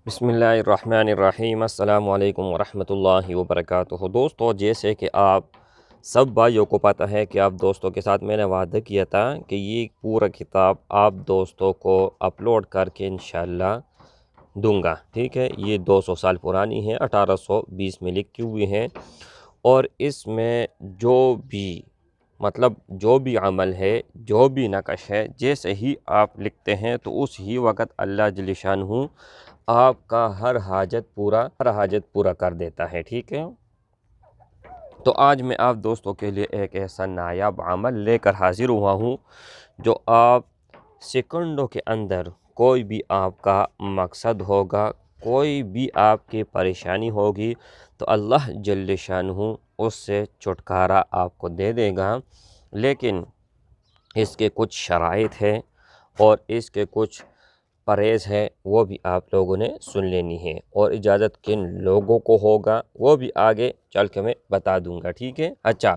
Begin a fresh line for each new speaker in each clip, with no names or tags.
بسم اللہ الرحمن الرحیم۔ السلام علیکم ورحمۃ اللہ وبرکاتہ۔ دوستو، جیسے کہ آپ سب بھائیوں کو پتہ ہے کہ آپ دوستوں کے ساتھ میں نے وعدہ کیا تھا کہ یہ پورا کتاب آپ دوستوں کو اپلوڈ کر کے انشاءاللہ دوں گا، ٹھیک ہے۔ یہ 200 سال پرانی ہے، 1820 میں لکھی ہوئی ہے، اور اس میں جو بھی عمل ہے، جو بھی نقش ہے، جیسے ہی آپ لکھتے ہیں تو اس ہی وقت اللہ جل شانہ آپ کا ہر حاجت پورا کر دیتا ہے، ٹھیک ہے۔ تو آج میں آپ دوستوں کے لیے ایک ایسا نایاب عمل لے کر حاضر ہوا ہوں جو آپ سیکنڈوں کے اندر کوئی بھی آپ کا مقصد ہوگا، کوئی بھی آپ کی پریشانی ہوگی تو اللہ جل شانہ اس سے چھٹکارا آپ کو دے دے گا، لیکن اس کے کچھ شرائط ہیں اور اس کے کچھ پرہیز ہے، وہ بھی آپ لوگوں نے سن لینی ہے، اور اجازت کن لوگوں کو ہوگا وہ بھی آگے چل کے میں بتا دوں گا، ٹھیک ہے۔ اچھا،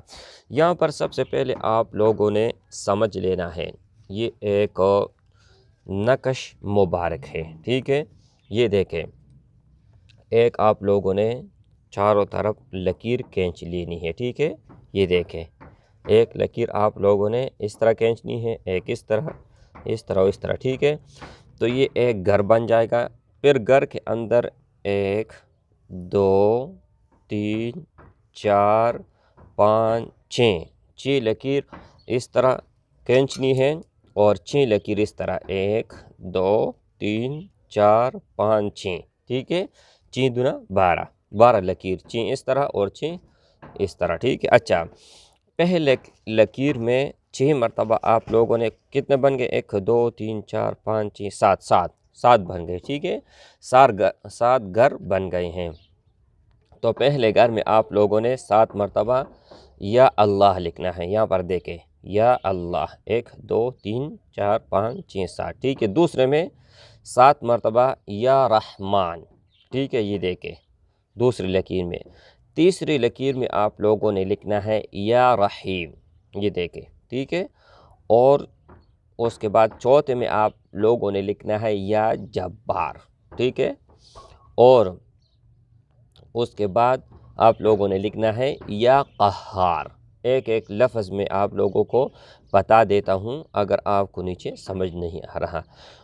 یہاں پر سب سے پہلے آپ لوگوں نے سمجھ لینا ہے، یہ ایک نقش مبارک ہے، ٹھیک ہے۔ یہ دیکھیں، ایک آپ لوگوں نے چاروں طرف لکیر کھینچ لینی ہے، ٹھیک ہے۔ یہ دیکھیں، ایک لکیر آپ لوگوں نے اس طرح کھینچنی ہے، ایک اس طرح، اس طرح، ٹھیک ہے۔ تو یہ ایک گھر بن جائے گا، پھر گھر کے اندر 1 2 3 4 5 6 لکیر اس طرح کھینچنی ہے، اور 6 لکیر اس طرح، 1 2 3 4 5 6، ٹھیک ہے۔ 6 دونا 12 لکیر، 6 اس طرح اور 6 اس طرح، ٹھیک ہے۔ اچھا، پہلے لکیر میں 6 مرتبہ آپ لوگوں نے کتنے بن گئے؟ 1 2 3 4 5 6 7 بن گئے، ٹھیک ہے۔ 7 گھر بن گئے ہیں۔ تو پہلے گھر میں آپ لوگوں نے 7 مرتبہ یا اللہ لکھنا ہے، یہاں پر دیکھیں، یا اللہ، 1 2 3 4 5 6 7، ٹھیک ہے۔ دوسرے میں 7 مرتبہ یا رحمان، ٹھیک ہے، یہ دیکھیں دوسری لکیر میں۔ تیسری لکیر میں آپ لوگوں نے لکھنا ہے یا رحیم، یہ دیکھیں، ٹھیک ہے۔ اور اس کے بعد چوتھے میں آپ لوگوں نے لکھنا ہے یا جبار، ٹھیک ہے۔ اور اس کے بعد آپ لوگوں نے لکھنا ہے یا قہار۔ ایک ایک لفظ میں آپ لوگوں کو بتا دیتا ہوں اگر آپ کو نیچے سمجھ نہیں آ رہا۔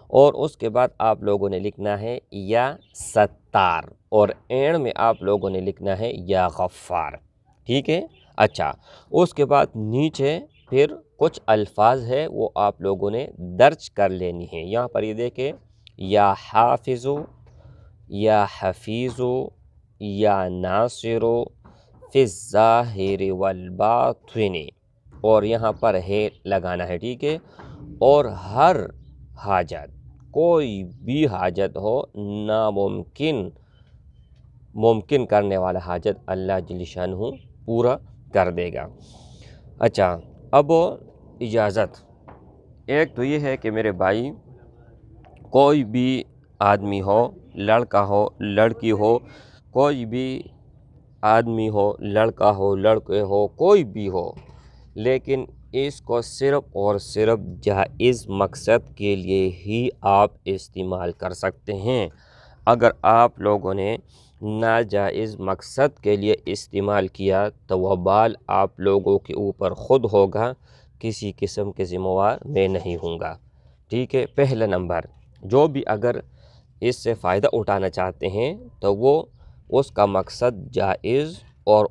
اور اس کے بعد آپ لوگوں نے لکھنا ہے یا ستار، اور اینڈ میں آپ لوگوں نے لکھنا ہے یا غفار، ٹھیک ہے۔ اچھا، اس کے بعد نیچے پھر کچھ الفاظ ہے وہ آپ لوگوں نے درج کر لینی ہے۔ یہاں پر یہ دیکھیں، یا حافظو، یا حفیظو، یا ناصرو، فی الظاہر والباطن، اور یہاں پر ہے لگانا ہے، ٹھیک ہے۔ اور ہر حاجت، کوئی بھی حاجت ہو، ممکن کرنے والا حاجت اللہ جل شانہ پورا کر دے گا۔ اچھا، اب اجازت ایک تو یہ ہے کہ میرے بھائی، کوئی بھی آدمی ہو، لڑکا ہو لڑکی ہو، کوئی بھی آدمی ہو، لڑکا ہو لڑکے ہو، کوئی بھی ہو، لیکن اس کو صرف اور صرف جائز مقصد کے لیے ہی آپ استعمال کر سکتے ہیں۔ اگر آپ لوگوں نے ناجائز مقصد کے لیے استعمال کیا تو وبال آپ لوگوں کے اوپر خود ہوگا، کسی قسم کے ذمہ وار میں نہیں ہوں گا، ٹھیک ہے۔ پہلا نمبر، جو بھی اگر اس سے فائدہ اٹھانا چاہتے ہیں تو وہ اس کا مقصد جائز اور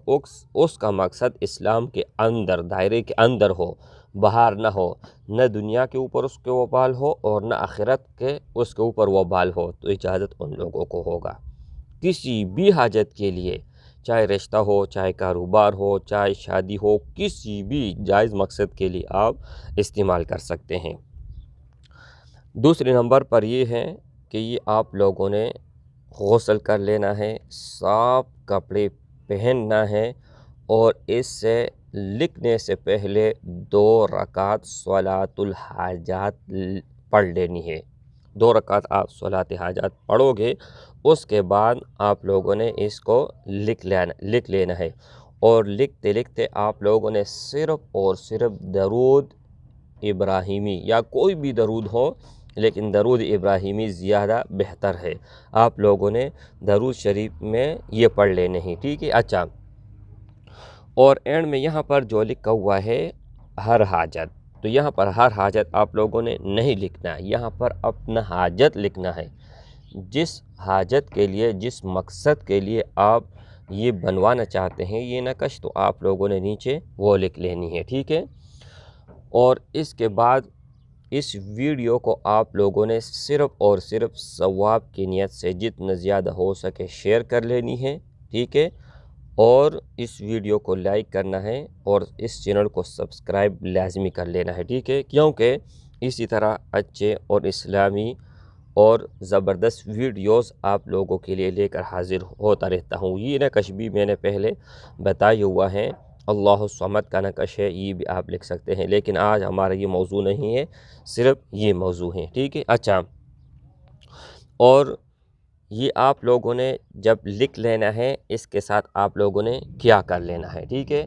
اس کا مقصد اسلام کے اندر، دائرے کے اندر ہو، باہر نہ ہو، نہ دنیا کے اوپر اس کے وبال ہو اور نہ آخرت کے اس کے اوپر وبال ہو، تو اجازت ان لوگوں کو ہوگا۔ کسی بھی حاجت کے لیے، چاہے رشتہ ہو، چاہے کاروبار ہو، چاہے شادی ہو، کسی بھی جائز مقصد کے لیے آپ استعمال کر سکتے ہیں۔ دوسرے نمبر پر یہ ہے کہ یہ آپ لوگوں نے غسل کر لینا ہے، صاف کپڑے پہننا ہے، اور اس سے لکھنے سے پہلے 2 رکعت صلاۃ الحاجات پڑھ لینی ہے۔ 2 رکعت آپ صلاۃ حاجات پڑھو گے، اس کے بعد آپ لوگوں نے اس کو لکھ لینا ہے، اور لکھتے لکھتے آپ لوگوں نے صرف اور صرف درود ابراہیمی یا کوئی بھی درود ہو لیکن درود ابراہیمی زیادہ بہتر ہے، آپ لوگوں نے درود شریف میں یہ پڑھ لینے ہیں، ٹھیک ہے۔ اچھا، اور اینڈ میں یہاں پر جو لکھا ہوا ہے ہر حاجت، تو یہاں پر ہر حاجت آپ لوگوں نے نہیں لکھنا ہے، یہاں پر اپنا حاجت لکھنا ہے۔ جس حاجت کے لیے، جس مقصد کے لیے آپ یہ بنوانا چاہتے ہیں یہ نقش، تو آپ لوگوں نے نیچے وہ لکھ لینی ہے، ٹھیک ہے۔ اور اس کے بعد اس ویڈیو کو آپ لوگوں نے صرف اور صرف ثواب کی نیت سے جتنا زیادہ ہو سکے شیئر کر لینی ہے، ٹھیک ہے۔ اور اس ویڈیو کو لائک کرنا ہے اور اس چینل کو سبسکرائب لازمی کر لینا ہے، ٹھیک ہے، کیونکہ اسی طرح اچھے اور اسلامی اور زبردست ویڈیوز آپ لوگوں کے لیے لے کر حاضر ہوتا رہتا ہوں۔ یہ نقش بھی میں نے پہلے بتایا ہوا ہے، اللہ الصمد کا نقش ہے، یہ بھی آپ لکھ سکتے ہیں، لیکن آج ہمارا یہ موضوع نہیں ہے، صرف یہ موضوع ہے، ٹھیک ہے۔ اچھا، اور یہ آپ لوگوں نے جب لکھ لینا ہے، اس کے ساتھ آپ لوگوں نے کیا کر لینا ہے، ٹھیک ہے۔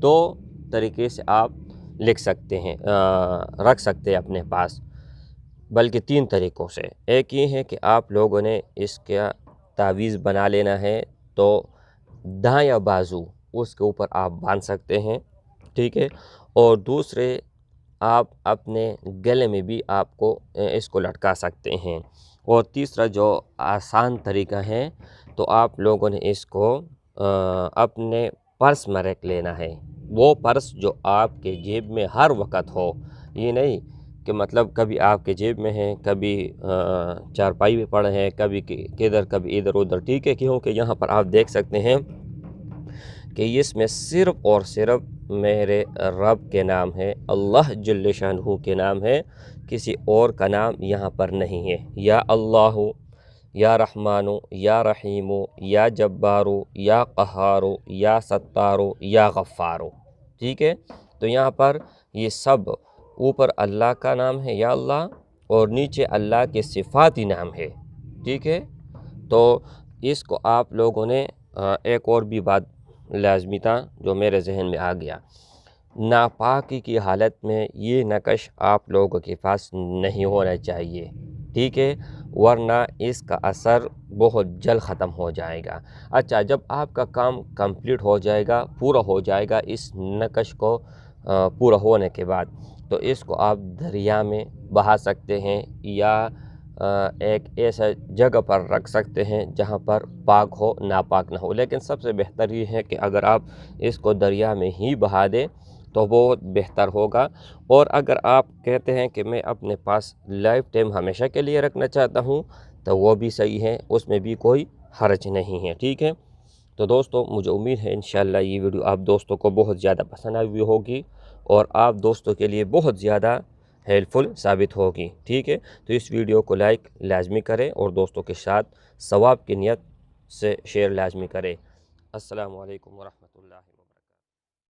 دو طریقے سے آپ لکھ سکتے ہیں، رکھ سکتے ہیں اپنے پاس، بلکہ تین طریقوں سے۔ ایک یہ ہے کہ آپ لوگوں نے اس کا تعویذ بنا لینا ہے، تو دایاں بازو اس کے اوپر آپ باندھ سکتے ہیں، ٹھیک ہے۔ اور دوسرے، آپ اپنے گلے میں بھی آپ کو اس کو لٹکا سکتے ہیں۔ اور تیسرا جو آسان طریقہ ہے، تو آپ لوگوں نے اس کو اپنے پرس میں رکھ لینا ہے، وہ پرس جو آپ کے جیب میں ہر وقت ہو، یہ نہیں کہ مطلب کبھی آپ کے جیب میں ہے، کبھی چارپائی پہ پڑے ہیں، کبھی کدھر کبھی ادھر ادھر، ٹھیک ہے، کیونکہ یہاں پر آپ دیکھ سکتے ہیں کہ اس میں صرف اور صرف میرے رب کے نام ہے، اللہ جل شانہ کے نام ہے، کسی اور کا نام یہاں پر نہیں ہے۔ یا اللہ، یا رحمان، یا رحیم، یا جبار، یا قہار، یا ستار، یا غفار، ٹھیک ہے۔ تو یہاں پر یہ سب، اوپر اللہ کا نام ہے یا اللہ، اور نیچے اللہ کے صفاتی نام ہے، ٹھیک ہے۔ تو اس کو آپ لوگوں نے ایک اور بھی بات لازمی تھا جو میرے ذہن میں آ گیا، ناپاکی کی حالت میں یہ نقش آپ لوگوں کے پاس نہیں ہونا چاہیے، ٹھیک ہے، ورنہ اس کا اثر بہت جلد ختم ہو جائے گا۔ اچھا، جب آپ کا کام کمپلیٹ ہو جائے گا، پورا ہو جائے گا اس نقش کو پورا ہونے کے بعد، تو اس کو آپ دریا میں بہا سکتے ہیں، یا ایک ایسا جگہ پر رکھ سکتے ہیں جہاں پر پاک ہو، ناپاک نہ ہو۔ لیکن سب سے بہتر یہ ہے کہ اگر آپ اس کو دریا میں ہی بہا دیں تو بہت بہتر ہوگا۔ اور اگر آپ کہتے ہیں کہ میں اپنے پاس لائف ٹائم ہمیشہ کے لیے رکھنا چاہتا ہوں، تو وہ بھی صحیح ہے، اس میں بھی کوئی حرج نہیں ہے، ٹھیک ہے۔ تو دوستو، مجھے امید ہے انشاءاللہ یہ ویڈیو آپ دوستوں کو بہت زیادہ پسند آئی ہوئی ہوگی، اور آپ دوستوں کے لیے بہت زیادہ ہیلپ فل ثابت ہوگی، ٹھیک ہے۔ تو اس ویڈیو کو لائک لازمی کریں اور دوستوں کے ساتھ ثواب کی نیت سے شیئر لازمی کریں۔ السلام علیکم ورحمۃ اللہ۔